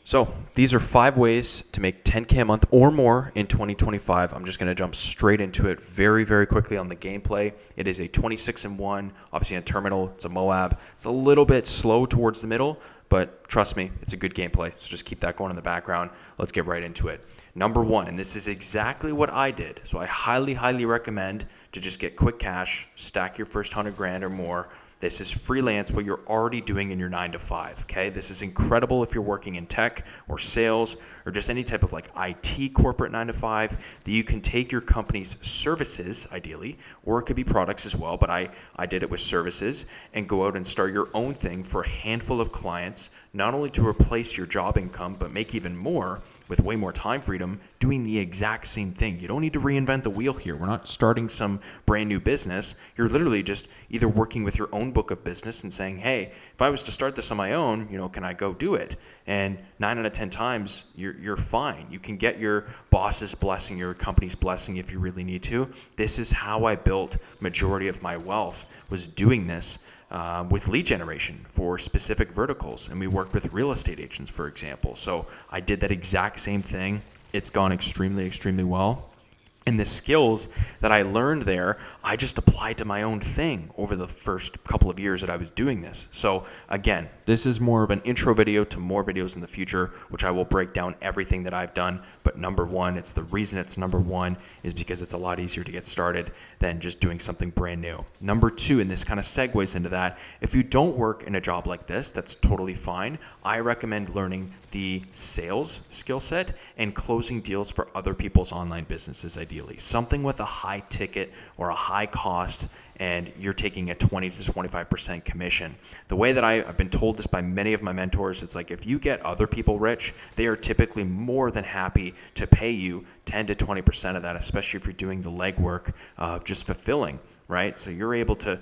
So these are 5 ways to make 10K a month or more in 2025. I'm just going to jump straight into it very, very quickly on the gameplay. It is a 26-1, obviously a terminal. It's a Moab. It's a little bit slow towards the middle, but trust me, it's a good gameplay. So just keep that going in the background. Let's get right into it. Number 1, and this is exactly what I did. So I highly, highly recommend to just get quick cash, stack your first 100 grand or more. This is freelance, what you're already doing in your 9 to 5, okay? This is incredible if you're working in tech or sales or just any type of like IT corporate 9 to 5, that you can take your company's services, ideally, or it could be products as well, but I did it with services, and go out and start your own thing for a handful of clients, not only to replace your job income, but make even more with way more time freedom doing the exact same thing. You don't need to reinvent the wheel here. We're not starting some brand new business. You're literally just either working with your own book of business and saying, hey, if I was to start this on my own, can I go do it? And 9 out of 10 times, you're fine. You can get your boss's blessing, your company's blessing if you really need to. This is how I built majority of my wealth, was doing this with lead generation for specific verticals. And we worked with real estate agents, for example. So I did that exact same thing. It's gone extremely, extremely well. And the skills that I learned there, I just applied to my own thing over the first couple of years that I was doing this. So again, this is more of an intro video to more videos in the future, which I will break down everything that I've done. But number 1, it's the reason it's number 1 is because it's a lot easier to get started than just doing something brand new. Number 2, and this kind of segues into that, if you don't work in a job like this, that's totally fine. I recommend learning the sales skill set and closing deals for other people's online businesses, ideally. Something with a high ticket or a high cost, and you're taking a 20 to 25% commission. The way that I've been told this by many of my mentors, it's like if you get other people rich, they are typically more than happy to pay you 10 to 20% of that, especially if you're doing the legwork of just fulfilling, right? So you're able to,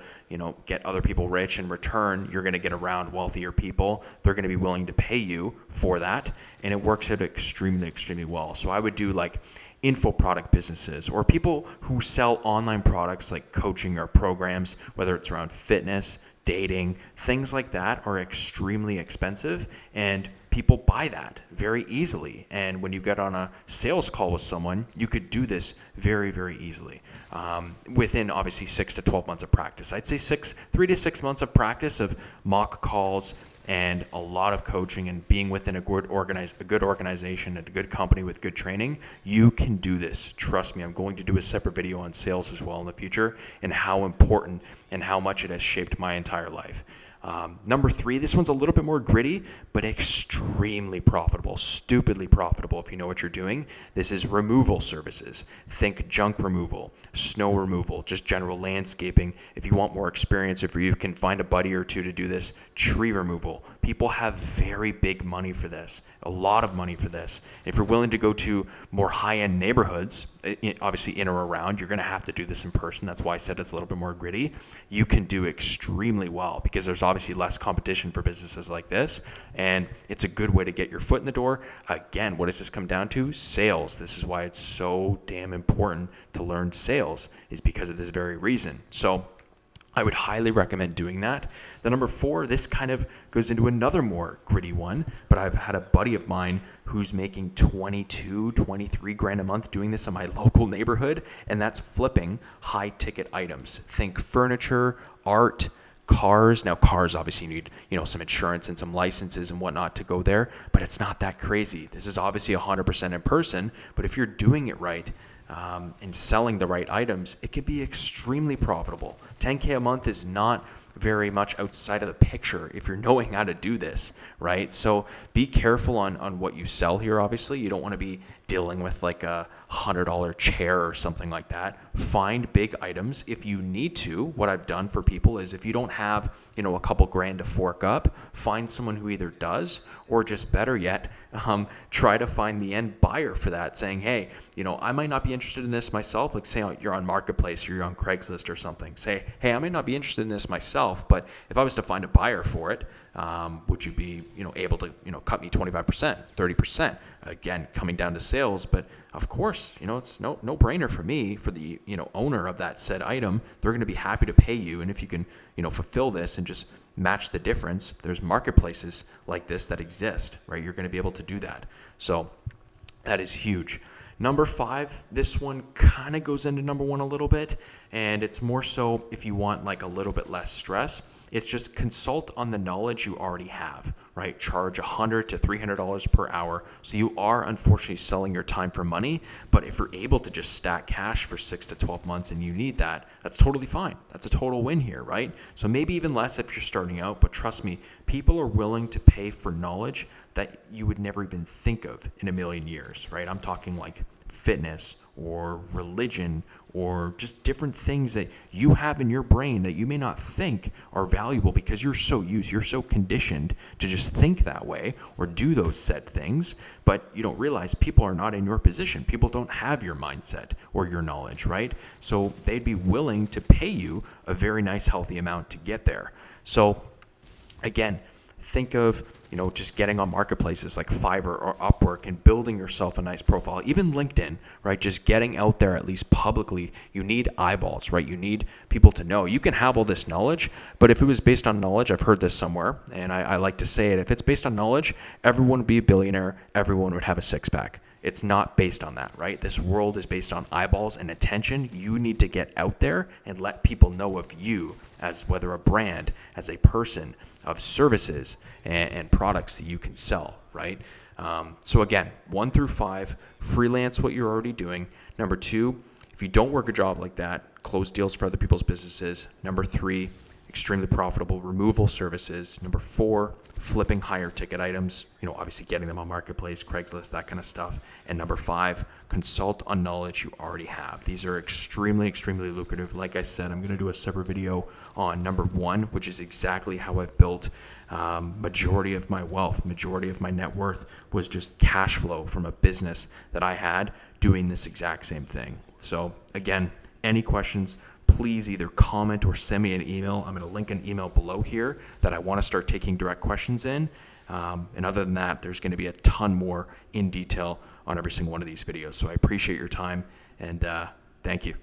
get other people rich. In return, you're going to get around wealthier people. They're going to be willing to pay you for that, and it works out extremely, extremely well. So I would do like info product businesses or people who sell online products like coaching or programs, whether it's around fitness, dating, things like that are extremely expensive, and people buy that very easily. And when you get on a sales call with someone, you could do this very, very easily within obviously 6 to 12 months of practice. I'd say 3 to 6 months of practice of mock calls and a lot of coaching and being within a good organization and a good company with good training, you can do this. Trust me, I'm going to do a separate video on sales as well in the future and how important and how much it has shaped my entire life. Number 3, this one's a little bit more gritty, but extremely profitable, stupidly profitable if you know what you're doing. This is removal services. Think junk removal, snow removal, just general landscaping. If you want more experience, if you can find a buddy or two to do this, tree removal. People have very big money for this, a lot of money for this. If you're willing to go to more high-end neighborhoods, obviously in or around, you're going to have to do this in person. That's why I said it's a little bit more gritty. You can do extremely well because there's obviously less competition for businesses like this, and it's a good way to get your foot in the door. Again, what does this come down to? Sales. This is why it's so damn important to learn sales, is because of this very reason. So I would highly recommend doing that. The number 4, this kind of goes into another more gritty one, but I've had a buddy of mine who's making 22, 23 grand a month doing this in my local neighborhood, and that's flipping high ticket items. Think furniture, art, cars. Now cars obviously need, some insurance and some licenses and whatnot to go there, but it's not that crazy. This is obviously 100% in person, but if you're doing it right, and selling the right items, it can be extremely profitable. 10K a month is not very much outside of the picture if you're knowing how to do this, right? So be careful on what you sell here, obviously. You don't want to be dealing with like a $100 chair or something like that. Find big items if you need to. What I've done for people is if you don't have, a couple grand to fork up, find someone who either does, or just better yet, try to find the end buyer for that, saying, hey, I might not be interested in this myself. Like say you're on Marketplace or you're on Craigslist or something. Say, hey, I might not be interested in this myself, yourself. But if I was to find a buyer for it, would you be, able to, cut me 25%, 30%? Again, coming down to sales. But of course, it's no brainer for me, for the, owner of that said item. They're going to be happy to pay you. And if you can, fulfill this and just match the difference, there's marketplaces like this that exist, right? You're going to be able to do that. So that is huge. Number 5, this one kind of goes into number 1 a little bit, and it's more so if you want like a little bit less stress. It's just consult on the knowledge you already have, right? Charge $100 to $300 per hour. So you are unfortunately selling your time for money, but if you're able to just stack cash for 6 to 12 months and you need that, that's totally fine. That's a total win here, right? So maybe even less if you're starting out, but trust me, people are willing to pay for knowledge that you would never even think of in a million years, right? I'm talking like fitness or religion or just different things that you have in your brain that you may not think are valuable because you're so conditioned to just think that way or do those said things, but you don't realize people are not in your position. People don't have your mindset or your knowledge, right? So they'd be willing to pay you a very nice, healthy amount to get there. So again, think of, just getting on marketplaces like Fiverr or Upwork and building yourself a nice profile, even LinkedIn, right? Just getting out there at least publicly. You need eyeballs, right? You need people to know. You can have all this knowledge, but if it was based on knowledge, I've heard this somewhere, and I like to say it, if it's based on knowledge, everyone would be a billionaire, everyone would have a six-pack. It's not based on that, right? This world is based on eyeballs and attention. You need to get out there and let people know of you as whether a brand, as a person, of services and products that you can sell, right? So again, 1 through 5, freelance what you're already doing. Number 2, if you don't work a job like that, close deals for other people's businesses. Number 3, extremely profitable removal services. Number 4, flipping higher ticket items, obviously getting them on Marketplace, Craigslist, that kind of stuff. And number 5, consult on knowledge you already have. These are extremely, extremely lucrative. Like I said, I'm going to do a separate video on number 1, which is exactly how I've built majority of my wealth, majority of my net worth was just cash flow from a business that I had doing this exact same thing. So again, any questions, please either comment or send me an email. I'm going to link an email below here that I want to start taking direct questions in. And other than that, there's going to be a ton more in detail on every single one of these videos. So I appreciate your time and thank you.